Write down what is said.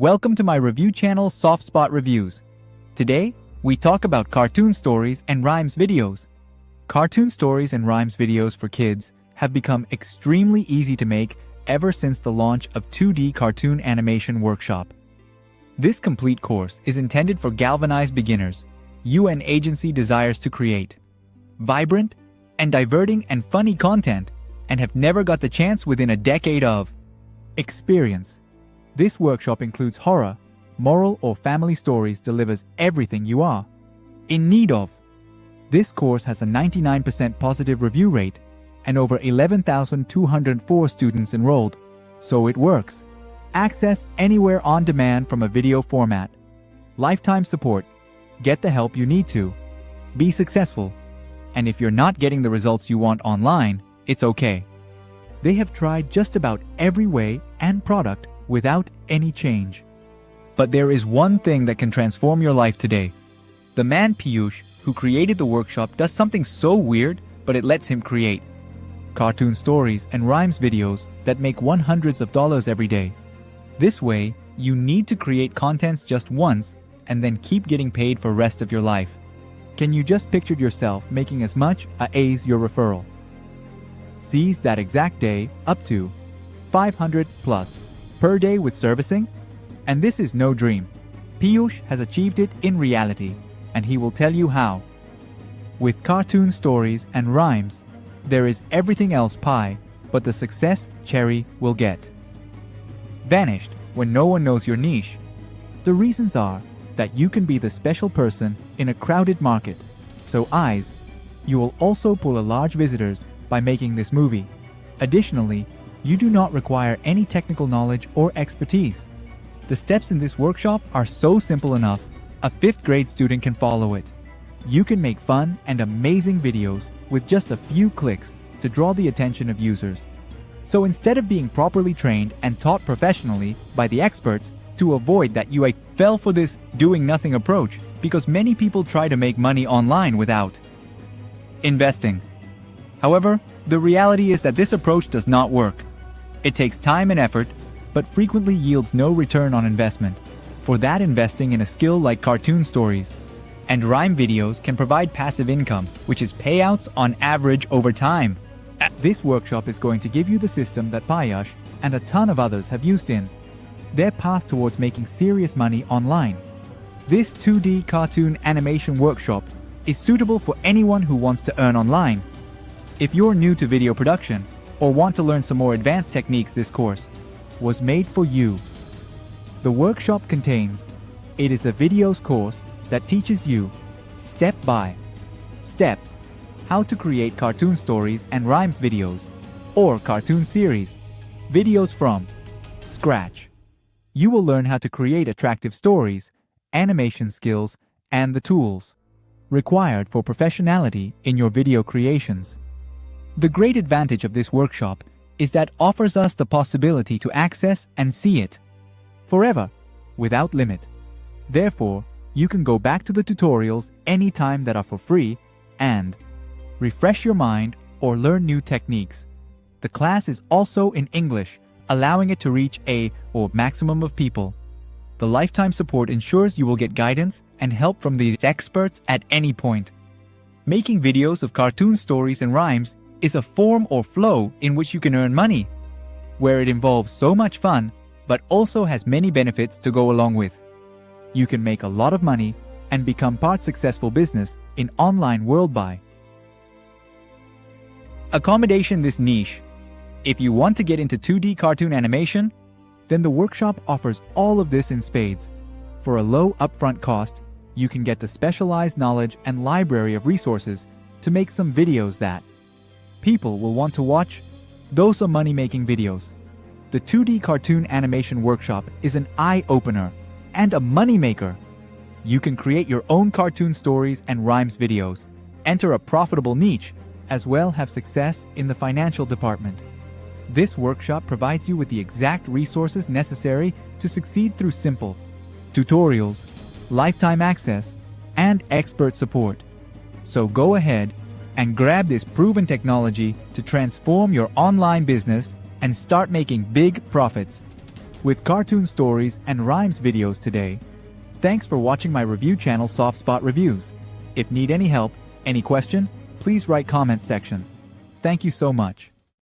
Welcome to my review channel Softspot Reviews. Today, we talk about cartoon stories and rhymes videos. Cartoon stories and rhymes videos for kids have become extremely easy to make ever since the launch of 2D Cartoon Animation Workshop. This complete course is intended for galvanized beginners UN agency desires to create vibrant and diverting and funny content and have never got the chance within a decade of experience. This workshop includes horror, moral or family stories, delivers everything you are in need of. This course has a 99% positive review rate and over 11,204 students enrolled, so it works. Access anywhere on demand from a video format. Lifetime support. Get the help you need to be successful. And if you're not getting the results you want online, it's okay. They have tried just about every way and product without any change. But there is one thing that can transform your life today. The man Piyush, who created the workshop, does something so weird, but it lets him create cartoon stories and rhymes videos that make hundreds of dollars every day. This way, you need to create contents just once and then keep getting paid for the rest of your life. Can you just picture yourself making as much as your referral? Seize that exact day up to 500 plus per day with servicing? And this is no dream. Piyush has achieved it in reality, and he will tell you how. With cartoon stories and rhymes, there is everything else pie, but the success cherry will get vanished when no one knows your niche. The reasons are that you can be the special person in a crowded market. So you will also pull a large visitors by making this movie. Additionally, you do not require any technical knowledge or expertise. The steps in this workshop are so simple enough, a 5th grade student can follow it. You can make fun and amazing videos with just a few clicks to draw the attention of users. So instead of being properly trained and taught professionally by the experts, to avoid that you fell for this doing nothing approach, because many people try to make money online without investing. However, the reality is that this approach does not work. It takes time and effort, but frequently yields no return on investment. For that, investing in a skill like cartoon stories and rhyme videos can provide passive income, which is payouts on average over time. This workshop is going to give you the system that Piyush and a ton of others have used in their path towards making serious money online. This 2D cartoon animation workshop is suitable for anyone who wants to earn online. If you're new to video production or want to learn some more advanced techniques, this course was made for you. The workshop contains, it is a videos course that teaches you step by step how to create cartoon stories and rhymes videos or cartoon series videos from scratch. You will learn how to create attractive stories, animation skills, and the tools required for professionality in your video creations. The great advantage of this workshop is that offers us the possibility to access and see it forever, without limit. Therefore, you can go back to the tutorials anytime that are for free and refresh your mind or learn new techniques. The class is also in English, allowing it to reach a maximum of people. The lifetime support ensures you will get guidance and help from these experts at any point. Making videos of cartoon stories and rhymes is a form or flow in which you can earn money, where it involves so much fun, but also has many benefits to go along with. You can make a lot of money and become part successful business in online world by accommodation this niche. If you want to get into 2D cartoon animation, then the workshop offers all of this in spades. For a low upfront cost, you can get the specialized knowledge and library of resources to make some videos that people will want to watch. Those are money-making videos. The 2D Cartoon Animation Workshop is an eye-opener and a money-maker. You can create your own cartoon stories and rhymes videos, enter a profitable niche, as well have success in the financial department. This workshop provides you with the exact resources necessary to succeed through simple tutorials, lifetime access, and expert support. So go ahead and grab this proven technology to transform your online business and start making big profits. with cartoon stories and rhymes videos today. Thanks for watching my review channel Softspot Reviews. If need any help, any question, please write comments section. Thank you so much.